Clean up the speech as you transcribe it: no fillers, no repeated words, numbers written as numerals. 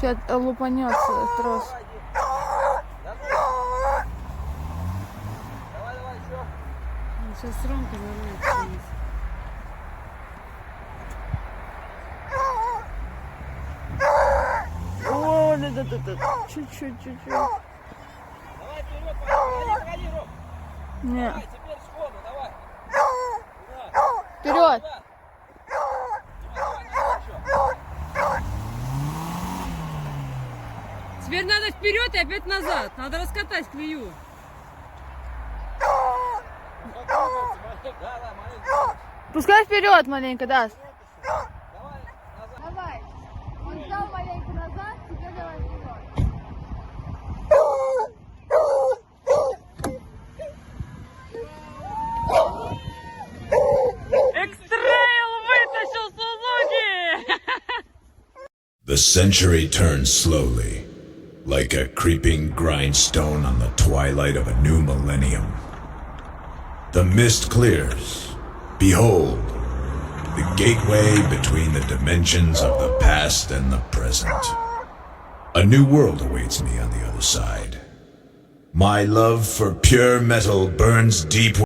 Сейчас лупанется трос. Давай, еще. Сейчас Ромка нарвется. О, да. Чуть-чуть. Давай вперед, погоди, Ром. Не. Давай, теперь сходу, давай. Вперед. Теперь надо вперед и опять назад. Надо раскатать клею. Да, маленько. Пускай вперед маленько, да. Давай, назад. Давай. Он взял маленько назад, теперь давай вперед. Икстрейл вытащил Сузуки! The century turns slowly, like a creeping grindstone on the twilight of a new millennium. The mist clears. Behold, the gateway between the dimensions of the past and the present. A new world awaits me on the other side. My love for pure metal burns deep